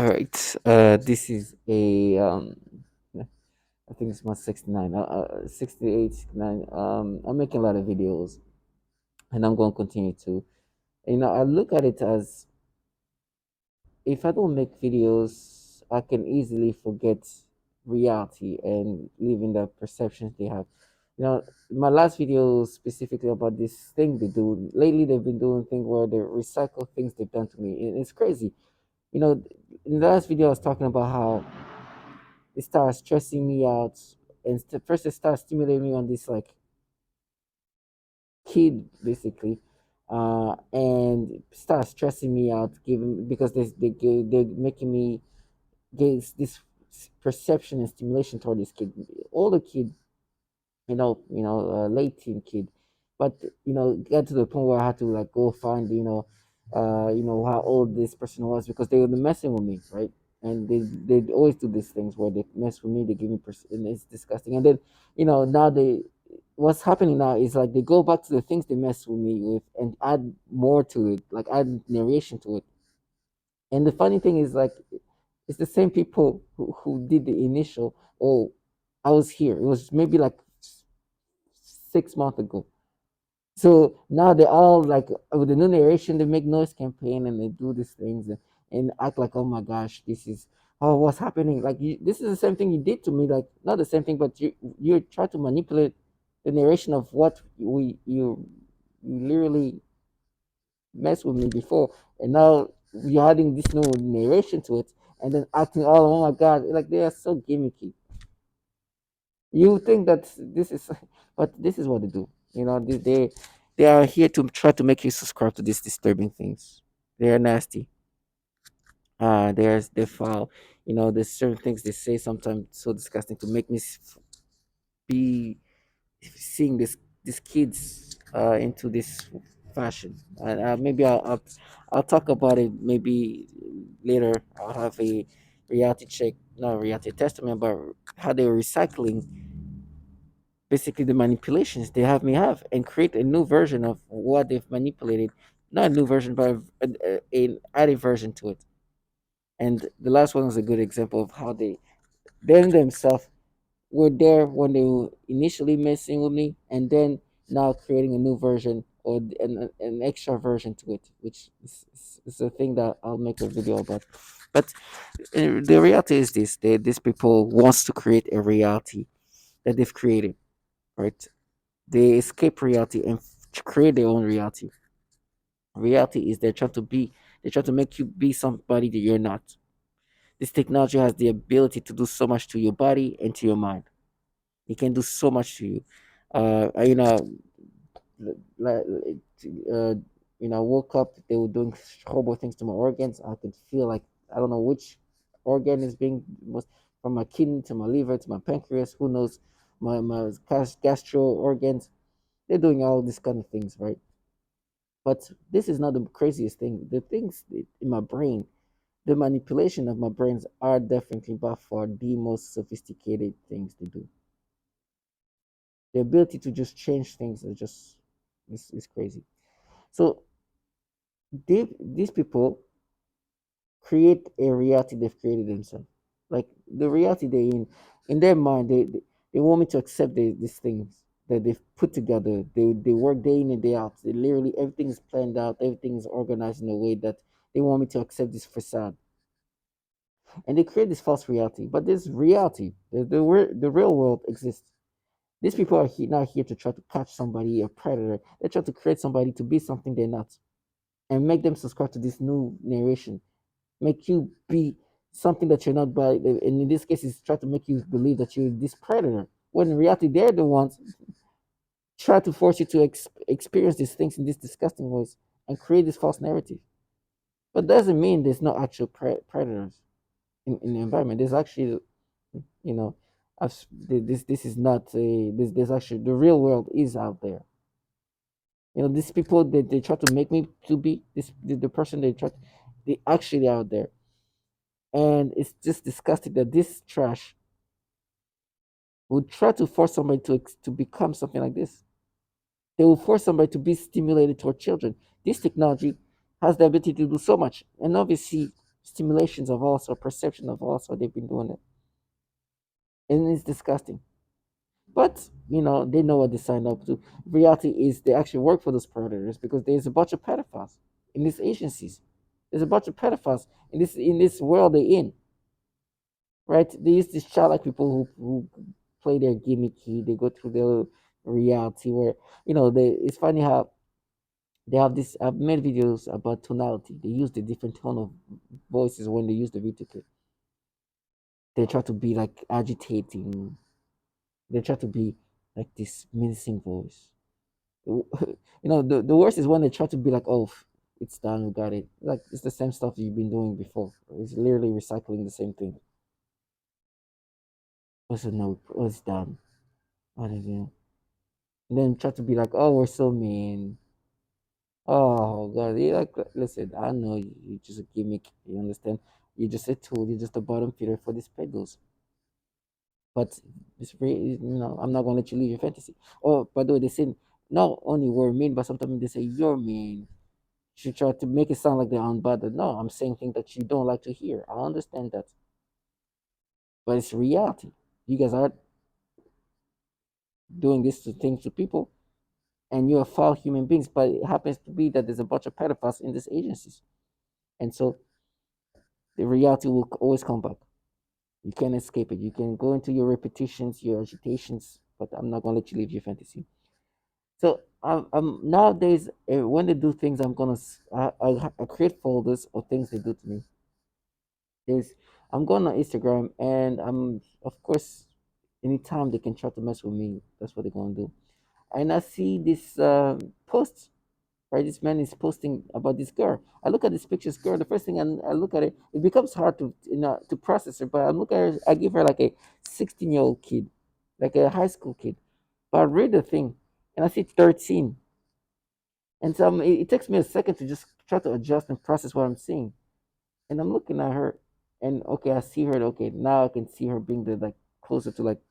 All right. This is a I think it's my 69, 68, 69. I'm making a lot of videos, and I'm going to continue to. I look at it as if I don't make videos, I can easily forget reality and live in the perceptions they have. My last video specifically about this thing they do. Lately, they've been doing thing where they recycle things they've done to me. And it's crazy. You know, in the last video, I was talking about how it starts stressing me out, and first it starts stimulating me on this like kid basically, and start stressing me out, giving because they're making me get this perception and stimulation toward this kid, older kid, late teen kid, but get to the point where I had to like go find how old this person was because they were messing with me, right? And they always do these things where they mess with me, they give me and it's disgusting. And then now they what's happening now is like they go back to the things they mess with me with and add more to it, like add narration to it. And the funny thing is like it's the same people who did the initial. Oh, I was here. It was maybe like 6 months ago. So now they all like with the new narration, they make noise campaign and they do these things and act like, oh my gosh, this is what's happening. Like this is the same thing you did to me. Like not the same thing, but you try to manipulate the narration of what you literally messed with me before, and now you're adding this new narration to it, and then acting all, oh my god, like they are so gimmicky. You think that this is, but this is what they do. They are here to try to make you subscribe to these disturbing things. They are nasty. They're foul. There's certain things they say sometimes so disgusting to make me be seeing these kids into this fashion. And maybe I'll talk about it maybe later. I'll have a reality check, not a reality testament, but how they're recycling basically the manipulations they have me have and create a new version of what they've manipulated. Not a new version, but an added version to it. And the last one was a good example of how they themselves were there when they were initially messing with me, and then now creating a new version or an extra version to it, which is a thing that I'll make a video about. But the reality is this: these people wants to create a reality that they've created, right? They escape reality and create their own reality. Reality is they try to make you be somebody that you're not. This technology has the ability to do so much to your body and to your mind. It can do so much to you. You know, like, uh, I woke up. They were doing horrible things to my organs. I could feel like I don't know which organ is being most from my kidney to my liver to my pancreas. Who knows? My gastro organs. They're doing all these kind of things, right? But this is not the craziest thing. The things in my brain, the manipulation of my brains are definitely by far the most sophisticated things to do. The ability to just change things is crazy. So these people create a reality they've created themselves. Like the reality in their mind, they want me to accept these things that they've put together. They work day in and day out. They literally everything is planned out, everything is organized in a way that they want me to accept this facade. And they create this false reality. But this reality, the real world exists. These people are not here to try to catch somebody, a predator. They try to create somebody to be something they're not and make them subscribe to this new narration, make you be something that you're not. By and in this case, it's try to make you believe that you're this predator. When in reality, they're the ones try to force you to experience these things in these disgusting ways and create this false narrative. But doesn't mean there's no actual predators in the environment. There's actually, you know, this is not a this. There's actually the real world is out there. These people that they try to make me to be the person they try they actually out there. And it's just disgusting that this trash would try to force somebody to become something like this. They will force somebody to be stimulated toward children. This technology has the ability to do so much, and obviously stimulations of all sorts, perception of all sorts. They've been doing it, and it's disgusting. But they know what they signed up to. Reality is they actually work for those predators because there's a bunch of pedophiles in these agencies. There's a bunch of pedophiles in this world they're in, right? They use these childlike people who play their gimmicky. They go through their reality where they. It's funny how they have this. I've made videos about tonality. They use the different tone of voices when they use the video clip. They try to be like agitating. They try to be like this menacing voice. The worst is when they try to be like, oh, it's done, we got it. Like it's the same stuff you've been doing before. It's literally recycling the same thing. Also, no, oh, it's done. What again? And then try to be like, oh, we're so mean. Oh God, you like listen. I know you just a gimmick. You understand? You're just a tool. You're just a bottom feeder for these peddlers. But I'm not gonna let you leave your fantasy. Oh, by the way, they say not only we're mean, but sometimes they say you're mean. She tried to make it sound like they're unbothered. No, I'm saying things that you don't like to hear. I understand that, but it's reality. You guys are doing this to things to people, and you are foul human beings. But it happens to be that there's a bunch of pedophiles in these agencies, and so the reality will always come back. You can't escape it. You can go into your repetitions, your agitations, but I'm not gonna let you leave your fantasy. So nowadays, when they do things, I'm gonna I create folders of things they do to me. There's I'm going on Instagram and I'm of course anytime they can try to mess with me, that's what they're gonna do. And I see this post, right? This man is posting about this girl. I look at this picture, girl. The first thing I look at it, it becomes hard to process it. But I look at her, I give her like a 16-year-old kid, like a high school kid. But I read the thing, and I see 13, and so it takes me a second to just try to adjust and process what I'm seeing. And I'm looking at her, and okay, I see her. Okay, now I can see her being like closer to like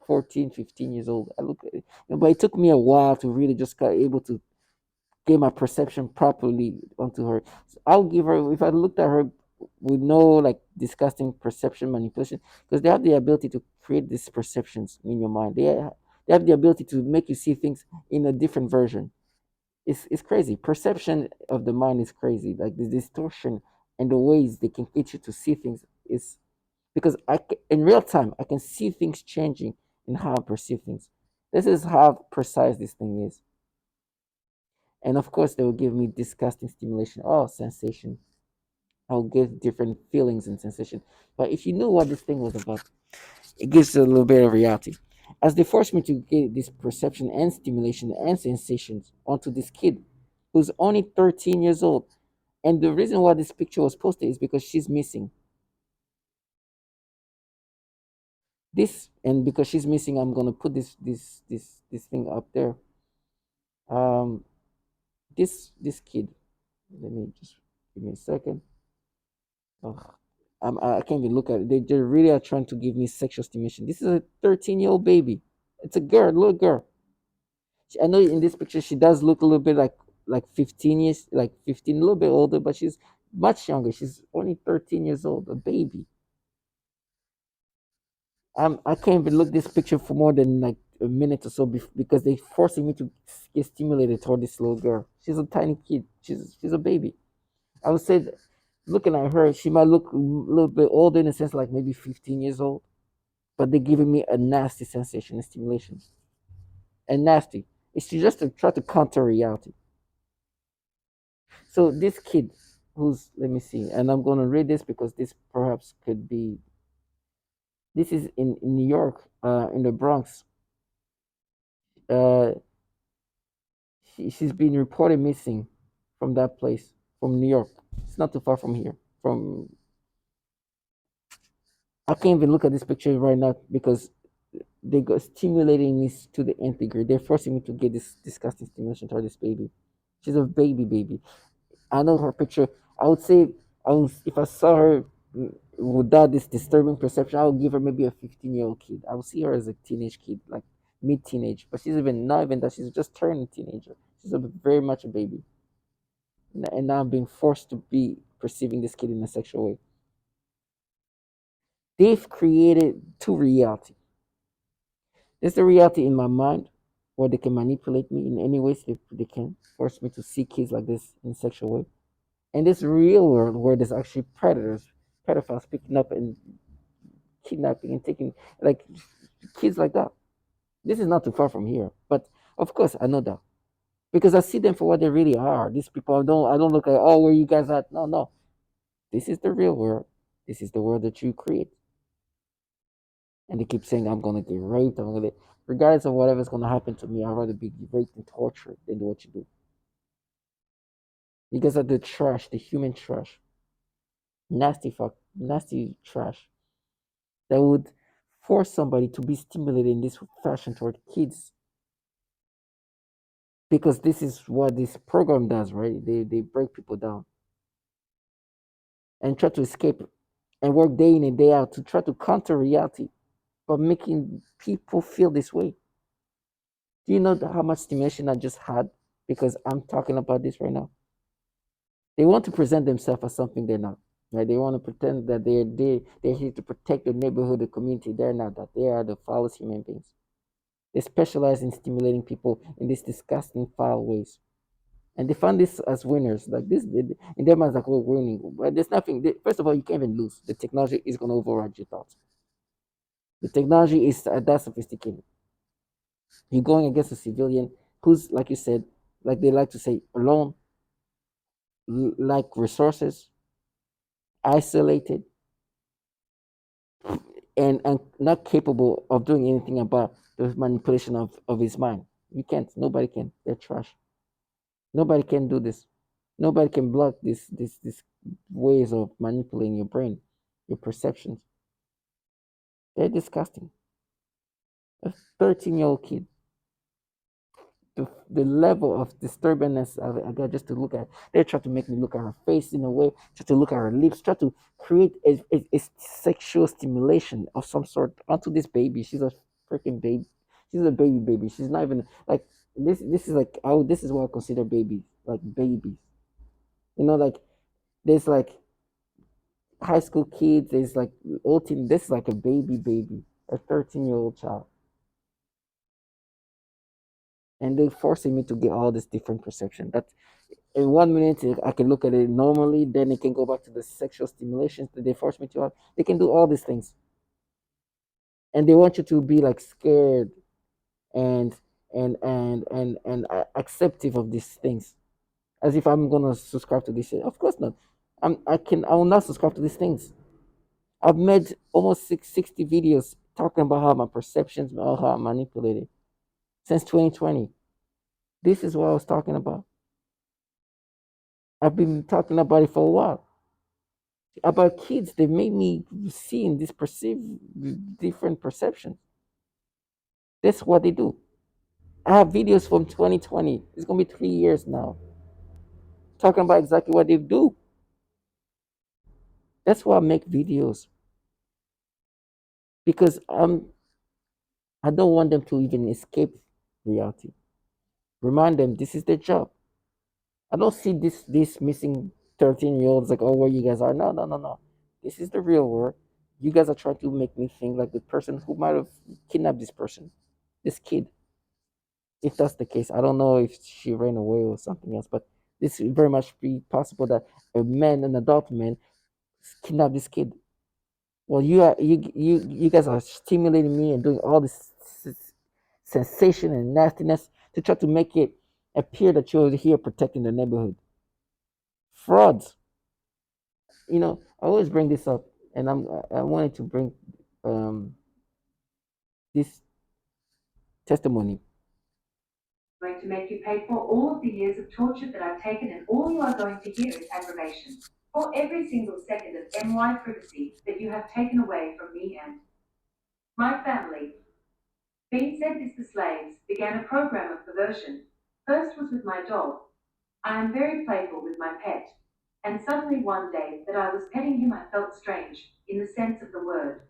14, 15 years old. I look at it, but it took me a while to really just got able to get my perception properly onto her. So I'll give her if I looked at her with no like disgusting perception manipulation, because they have the ability to create these perceptions in your mind. They have the ability to make you see things in a different version. It's crazy. Perception of the mind is crazy. Like the distortion and the ways they can get you to see things is because in real time I can see things changing in how I perceive things. This is how precise this thing is. And of course, they will give me disgusting stimulation. Oh, sensation. I'll get different feelings and sensation. But if you knew what this thing was about, it gives a little bit of reality. As they force me to get this perception and stimulation and sensations onto this kid who's only 13 years old. And the reason why this picture was posted is because she's missing. This and because she's missing, I'm gonna put this thing up there. Um this kid. Let me just give me a second. Ugh. I can't even look at it. They really are trying to give me sexual stimulation. This is a 13-year-old baby. It's a girl, little girl. I know in this picture she does look a little bit like 15 years, like 15, a little bit older, but she's much younger. She's only 13 years old, a baby. I can't even look this picture for more than like a minute or so because they're forcing me to get stimulated toward this little girl. She's a tiny kid. She's a baby. I would say, looking at her, she might look a little bit older in a sense, like maybe 15 years old, but they're giving me a nasty sensation and stimulation. And nasty. It's just to try to counter reality. So this kid, let me see, and I'm going to read this because this perhaps could be. This is in New York, in the Bronx. Uh, she's been reported missing from that place, from New York. It's not too far from here. I can't even look at this picture right now because they got stimulating me to the nth degree. They're forcing me to get this disgusting stimulation toward this baby. She's a baby. I know her picture. I would say, if I saw her without this disturbing perception, I would give her maybe a 15-year-old kid. I would see her as a teenage kid, like mid-teenage. But she's even not even that. She's just turned a teenager. She's very much a baby, and now I'm being forced to be perceiving this kid in a sexual way. They've created two reality. There's the reality in my mind where they can manipulate me in any ways they can force me to see kids like this in a sexual way. And this real world where there's actually predators, pedophiles picking up and kidnapping and taking like kids like that. This is not too far from here, but of course I know that because I see them for what they really are. These people I don't look at, oh, where you guys at? No, no. This is the real world. This is the world that you create. And they keep saying I'm gonna get raped. I'm gonna, regardless of whatever's gonna happen to me, I'd rather be raped and tortured than do what you do. You guys are the trash, the human trash, nasty trash that would force somebody to be stimulated in this fashion toward kids because this is what this program does, right? They break people down and try to escape and work day in and day out to try to counter reality, but making people feel this way. Do you know how much stimulation I just had because I'm talking about this right now? They want to present themselves as something they're not. Right? They want to pretend that they're here to protect the neighborhood, the community. They're not that. They are the foulest human beings. They specialize in stimulating people in these disgusting, foul ways. And they found this as winners. Like this, in their minds, like we're winning. But there's nothing. First of all, you can't even lose. The technology is going to override your thoughts. The technology is that sophisticated. You're going against a civilian who's, like you said, like they like to say, alone, like resources, isolated, and not capable of doing anything about the manipulation of his mind. You can't. Nobody can. They're trash. Nobody can do this. Nobody can block this ways of manipulating your brain, your perceptions. They're disgusting. A 13-year-old kid, the level of disturbance I got just to look at. They try to make me look at her face in a way, try to look at her lips, try to create a sexual stimulation of some sort onto this baby. She's a freaking baby. She's a baby. She's not even like this. This is like, oh, this is what I consider babies, like babies. Like there's like high school kids. There's like old teen. This is like a baby, a 13-year-old child, and they're forcing me to get all this different perception. That in 1 minute I can look at it normally, then it can go back to the sexual stimulations that they force me to have. They can do all these things, and they want you to be like scared and acceptive of these things, as if I'm gonna subscribe to this shit. Of course not. I will not subscribe to these things. I've made almost 60 videos talking about how my perceptions, about how I'm manipulated since 2020. This is what I was talking about. I've been talking about it for a while. About kids, they made me see in this perceive different perception. That's what they do. I have videos from 2020. It's gonna be 3 years now, talking about exactly what they do. That's why I make videos because I don't want them to even escape reality. Remind them this is their job. I don't see this missing 13-year-olds like, oh, where you guys are. No, no, no, no. This is the real world. You guys are trying to make me think like the person who might have kidnapped this person, this kid. If that's the case, I don't know if she ran away or something else, but this very much be possible that a man, an adult man, kidnapped this kid. Well, you guys are stimulating me and doing all this sensation and nastiness to try to make it appear that you're here protecting the neighborhood. Frauds. I always bring this up, and I wanted to bring um, this testimony. Going to make you pay for all of the years of torture that I've taken, and all you are going to hear is aggravation for every single second of NY privacy that you have taken away from me and my family. Being said this, the slaves began a program of perversion. First was with my dog. I am very playful with my pet, and suddenly one day that I was petting him, I felt strange, in the sense of the word.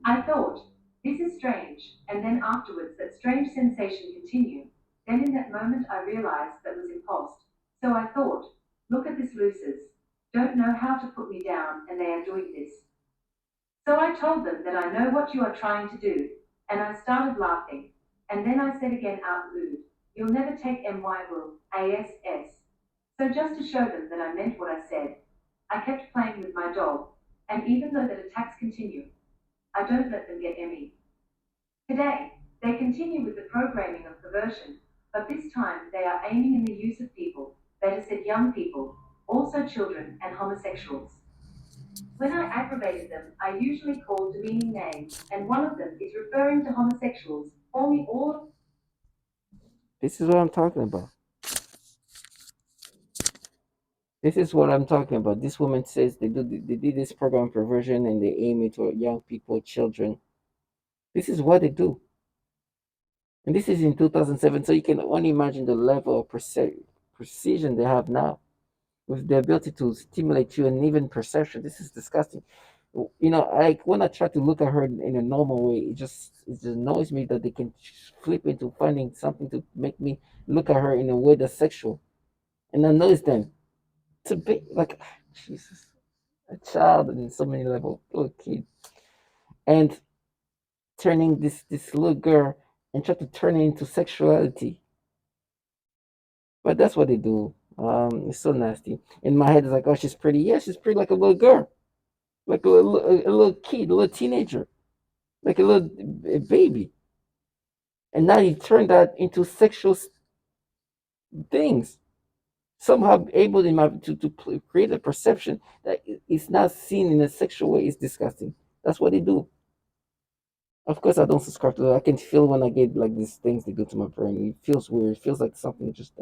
I thought, this is strange, and then afterwards that strange sensation continued. Then in that moment I realized that was impost. So I thought, look at this Lucis. don't know how to put me down, and they are doing this. So I told them that I know what you are trying to do, and I started laughing. And then I said again out loud, you'll never take MY will, ASS. So just to show them that I meant what I said, I kept playing with my doll, and even though the attacks continue, I don't let them get Emmy. Today, they continue with the programming of perversion, but this time they are aiming in the use of people, better said young people, also children and homosexuals. When I aggravated them, I usually called demeaning names, and one of them is referring to homosexuals, call me all. This is what I'm talking about. This is what I'm talking about. This woman says they did this program perversion and they aim it at young people, children. This is what they do. And this is in 2007, so you can only imagine the level of precision they have now with the ability to stimulate you and even perception. This is disgusting. You know, like when I try to look at her in a normal way, it just annoys me that they can flip into finding something to make me look at her in a way that's sexual. And annoys them to be like, Jesus, a child in so many levels, little kid, and turning this little girl and try to turn it into sexuality. But that's what they do. It's so nasty. In my head, it's like, oh, she's pretty. Yeah, she's pretty like a little girl, like a little kid, a little teenager, like a little baby. And now you turn that into sexual things. Somehow able in my, to create a perception that it's not seen in a sexual way is disgusting. That's what they do. Of course, I don't subscribe to it. I can feel when I get like these things they do to my brain. It feels weird. It feels like something just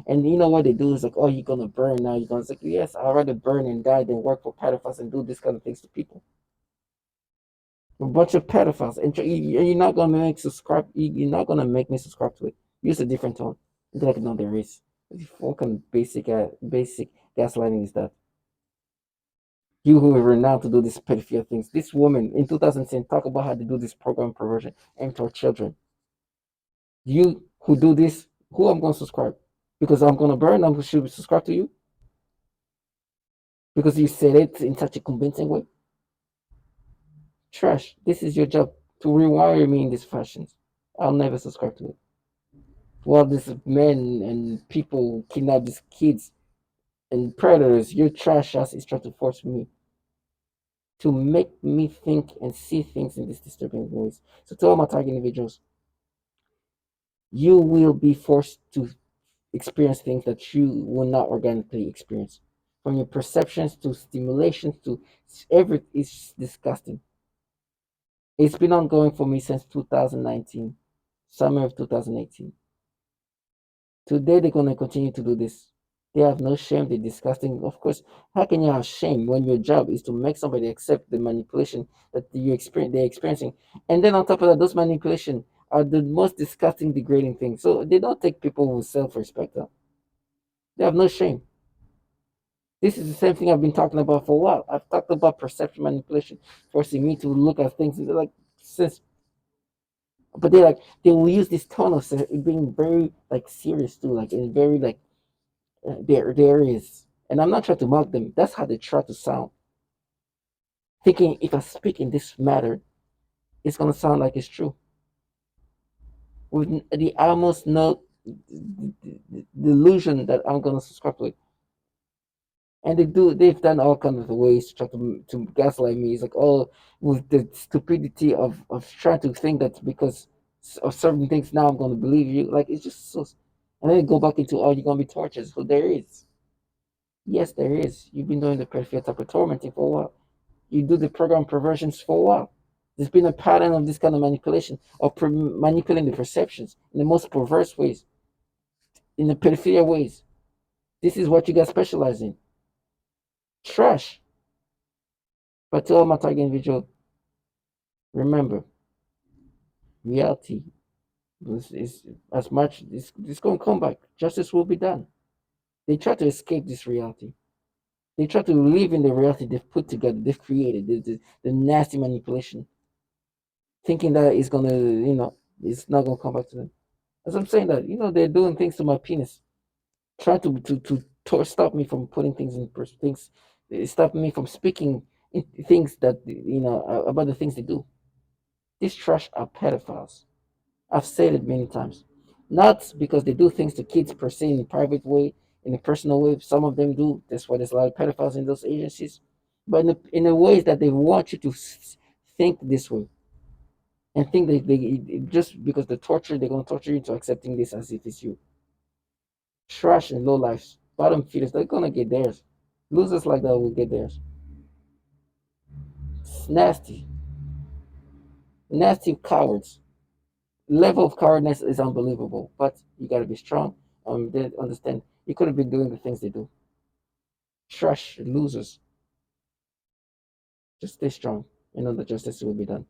and you know what they do is like, oh, you're gonna burn now. You're gonna say, yes, I'd rather burn and die than work for pedophiles and do this kind of things to people. A bunch of pedophiles, and you're not gonna make subscribe. You're not gonna make me subscribe to it. Use a different tone. Be like, no, there is. What kind of basic gaslighting is that? You who are renowned to do these pedophilia things. This woman in 2010 talk about how to do this program perversion aimed toward children. You who do this, who I'm gonna subscribe? Because I'm gonna burn. I'm should subscribe to you because you said it in such a convincing way. Trash. This is your job to rewire me in these fashions. I'll never subscribe to it. While these men and people kidnap these kids and predators, your trash ass is trying to force me to make me think and see things in these disturbing ways. So to all my target individuals, you will be forced to experience things that you will not organically experience. From your perceptions to stimulations to everything is disgusting. It's been ongoing for me since 2019, summer of 2018. Today they're gonna continue to do this. They have no shame. They're disgusting. Of course, how can you have shame when your job is to make somebody accept the manipulation that they're experiencing? And then on top of that, those manipulation are the most disgusting, degrading thing. So they don't take people with self-respect. Huh? They have no shame. This is the same thing I've been talking about for a while. I've talked about perception manipulation, forcing me to look at things and they're like since, but they will use this tone of being very like serious too, like and very like there is. And I'm not trying to mock them. That's how they try to sound, thinking if I speak in this matter, it's gonna sound like it's true. With the almost no delusion that I'm gonna subscribe to it. And they've done all kinds of ways to try to gaslight me. It's like all with the stupidity of trying to think that because of certain things now I'm gonna believe you. Like it's just so, and then go back into, oh, you're gonna be tortured. So there is. Yes, there is. You've been doing the pedophilia type of tormenting for a while. You do the program perversions for a while. There's been a pattern of this kind of manipulation, of manipulating the perceptions in the most perverse ways, in the pedophilia ways. This is what you guys specialize in. Trash. But to all my target individual, remember, reality is as much, it's going to come back. Justice will be done. They try to escape this reality. They try to live in the reality they've put together, they've created, the nasty manipulation, thinking that it's going to, it's not going to come back to them. As I'm saying that, they're doing things to my penis, trying to stop me from putting things in things. It stop me from speaking things that about the things they do. These trash are pedophiles. I've said it many times. Not because they do things to kids per se in a private way, in a personal way. Some of them do. That's why there's a lot of pedophiles in those agencies. But in a way that they want you to think this way and think that just because the torture, they're going to torture you into accepting this as if it's you. Trash and low lives, bottom feeders, they're going to get theirs. Losers like that will get theirs. It's nasty. Nasty cowards. Level of cowardness is unbelievable, but you got to be strong. They understand you could have been doing the things they do. Trash losers. Just stay strong and know that justice will be done.